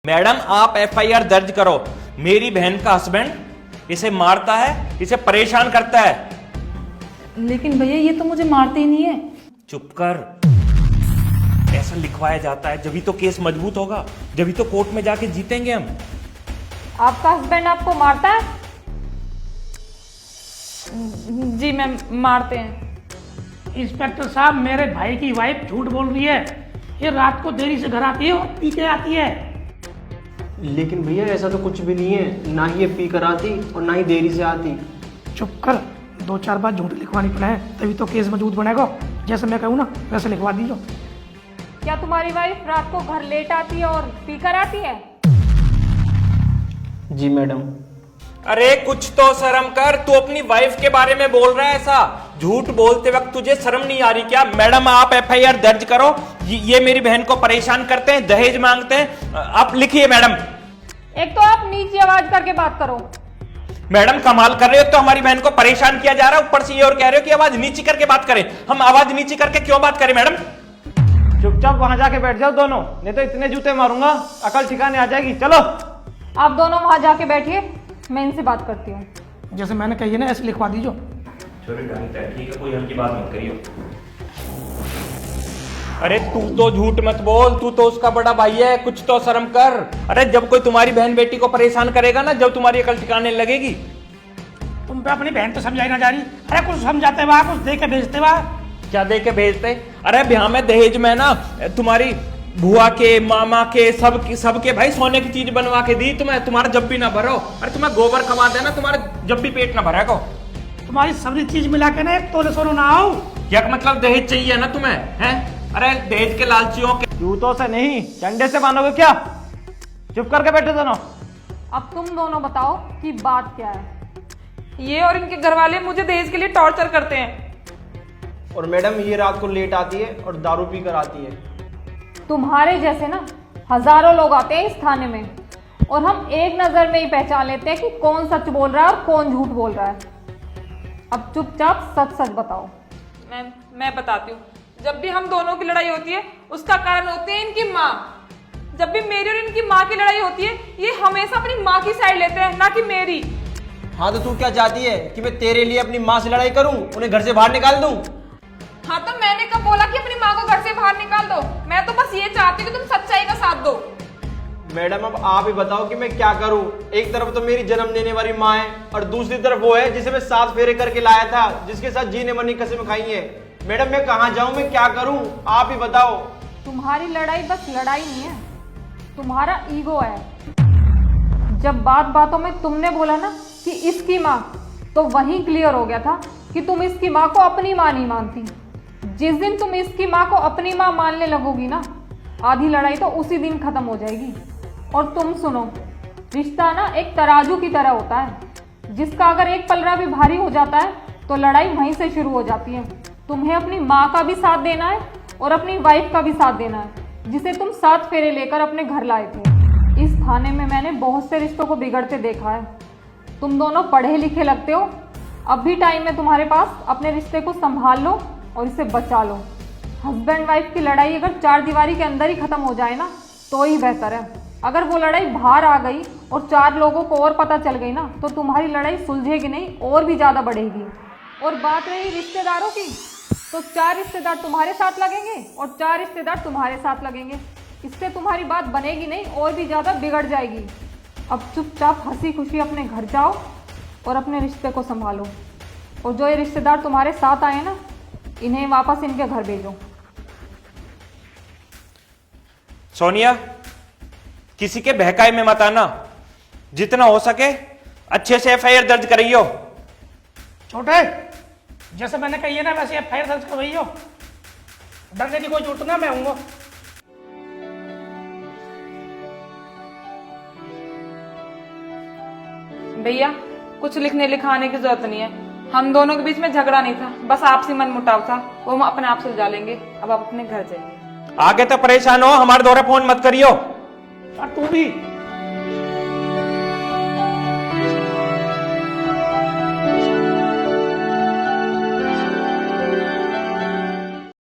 Madam आप FIR दर्ज करो। मेरी बहन का हस्बैंड इसे मारता है, इसे परेशान करता है। लेकिन भैया ये तो मुझे मारते ही नहीं है। चुप कर। ऐसा लिखवाया जाता है, जभी तो केस मजबूत होगा, जभी तो कोर्ट में जाके जीतेंगे हम। आपका हस्बैंड आपको मारता है? जी मैम, मारते हैं। इंस्पेक्टर साहब, मेरे भाई की वाइफ झूठ बोल रही है। ये रात को देरी से घर आती है और पी के आती है। लेकिन भैया ऐसा तो कुछ भी नहीं है, ना ही ये पी कर आती और ना ही देरी से आती। चुप कर, 2-4 बार झूठ लिखवानी पड़ा है तभी तो केस मजबूत बनेगा। जैसे मैं कहूँ ना वैसे लिखवा दीजिए। क्या तुम्हारी वाइफ रात को घर लेट आती है और पी कर आती है? जी मैडम। अरे कुछ तो शर्म कर, तू अपनी वाइफ के बारे में बोल रहा है ऐसा। झूठ बोलते वक्त तुझे शर्म नहीं आ रही क्या? मैडम आप एफआईआर दर्ज करो। ये मेरी बहन को परेशान करते हैं, दहेज मांगते हैं। आप लिखिए मैडम। एक तो आप नीची आवाज करके बात करो। मैडम कमाल कर रहे हो, तो हमारी बहन को परेशान किया जा रहा है, ऊपर से ये और कह रहे हो कि आवाज नीची करके बात करें। हम आवाज नीची करके क्यों बात करें मैडम? चुपचाप वहां जाके बैठ जाओ दोनों, नहीं तो इतने जूते मारूंगा अकल ठिकाने आ जाएगी। चलो आप दोनों वहां जाके बैठिए, मैं इनसे बात करती हूँ। जैसे मैंने कही है ना ऐसे लिखवा दीजिए। ठीक है, कोई हल्की बात मत करियो। अरे तू तो झूठ मत बोल, तू तो उसका बड़ा भाई है, कुछ तो शर्म कर। अरे जब कोई तुम्हारी बहन बेटी को परेशान करेगा ना, जब तुम्हारी अकल ठिकाने लगेगी। तुम पे अपनी बहन तो समझाई ना जा रही। अरे कुछ समझाते हुआ, कुछ दे के भेजते हुआ। क्या दे के भेजते? अरे ब्याह में दहेज में ना तुम्हारी बुआ के, मामा के, सबके भाई सोने की चीज बनवा के दी तुम्हें। तुम्हारा जब भी ना भरो, अरे तुम्हें गोबर खवा देना, तुम्हारा जब भी पेट ना भरा को। तुम्हारी सारी चीज मिला के ना 1 तोले सोना ना आओ। क्या मतलब दहेज चाहिए ना तुम्हें? हैं? अरे दहेज के लालचियों के। जूतों से नहीं डंडे से मानोगे क्या? चुप करके बैठे दोनों। अब तुम दोनों बताओ कि बात क्या है। ये और इनके घर वाले मुझे दहेज के लिए टॉर्चर करते हैं। और मैडम ये रात को लेट आती है और दारू पी कर आती है। तुम्हारे जैसे ना हजारों लोग आते हैं इस थाने में, और हम एक नजर में ही पहचान लेते हैं कि कौन सच बोल रहा है और कौन झूठ बोल रहा है। अब चुपचाप सच सच बताओ। मैम मैं बताती हूँ, जब भी हम दोनों की लड़ाई होती है उसका कारण होती है इनकी माँ। जब भी मेरी और इनकी माँ की लड़ाई होती है, ये हमेशा अपनी माँ की साइड लेते हैं, ना कि मेरी। हाँ तो तू क्या चाहती है कि मैं तेरे लिए अपनी माँ से लड़ाई करूं, उन्हें घर से बाहर निकाल दूं? हाँ तो मैंने कब बोला कि अपनी माँ को घर से बाहर निकाल दो? मैं तो बस ये चाहती हूँ कि तुम सच्चाई का साथ दो। मैडम अब आप ही बताओ कि मैं क्या करूं। एक तरफ तो मेरी जन्म देने वाली माँ है और दूसरी तरफ वो है जिसे मैं 7 फेरे करके लाया था, जिसके साथ जीने मरने की कसम खाई है। मैडम मैं कहाँ जाऊं, मैं क्या करूं, आप ही बताओ। तुम्हारी लड़ाई बस लड़ाई नहीं है, तुम्हारा ईगो है। जब बात बातों में तुमने बोला ना कि इसकी माँ, तो वहीं क्लियर हो गया था कि तुम इसकी माँ को अपनी माँ नहीं मानती। जिस दिन तुम इसकी माँ को अपनी माँ मानने लगोगी ना, आधी लड़ाई तो उसी दिन खत्म हो जाएगी। और तुम सुनो, रिश्ता ना एक तराजू की तरह होता है, जिसका अगर एक पलड़ा भी भारी हो जाता है तो लड़ाई वहीं से शुरू हो जाती है। तुम्हें अपनी माँ का भी साथ देना है और अपनी वाइफ का भी साथ देना है, जिसे तुम 7 फेरे लेकर अपने घर लाए थे। इस थाने में मैंने बहुत से रिश्तों को बिगड़ते देखा है। तुम दोनों पढ़े लिखे लगते हो, अब भी टाइम है तुम्हारे पास, अपने रिश्ते को संभाल लो और इसे बचा लो। हस्बैंड वाइफ की लड़ाई अगर 4 दीवारी के अंदर ही खत्म हो जाए ना तो ही बेहतर है। अगर वो लड़ाई बाहर आ गई और 4 लोगों को और पता चल गई ना, तो तुम्हारी लड़ाई सुलझेगी नहीं और भी ज्यादा बढ़ेगी। और बात रही रिश्तेदारों की, तो 4 रिश्तेदार तुम्हारे साथ लगेंगे और 4 रिश्तेदार तुम्हारे साथ लगेंगे। इससे तुम्हारी बात बनेगी नहीं और भी ज्यादा बिगड़ जाएगी। अब चुपचाप हंसी खुशी अपने घर जाओ और अपने रिश्ते को संभालो। और जो ये रिश्तेदार तुम्हारे साथ आए ना, इन्हें वापस इनके घर भेजो। सोनिया, किसी के बहकाए में मत आना। जितना हो सके अच्छे से एफआईआर दर्ज करियो। छोटे, जैसे मैंने कही है ना वैसे एफआईआर दर्ज करवाइयो। डरने की कोई जरूरत ना, मैं आऊंगा। भैया कुछ लिखने लिखाने की जरूरत नहीं है, हम दोनों के बीच में झगड़ा नहीं था, बस आपसी मन मुटाव था, वो हम अपने आप सुलझा लेंगे। अब आप अपने घर जाइए। आगे तो परेशान हो, हमारे दौरे फोन मत करियो। और तू भी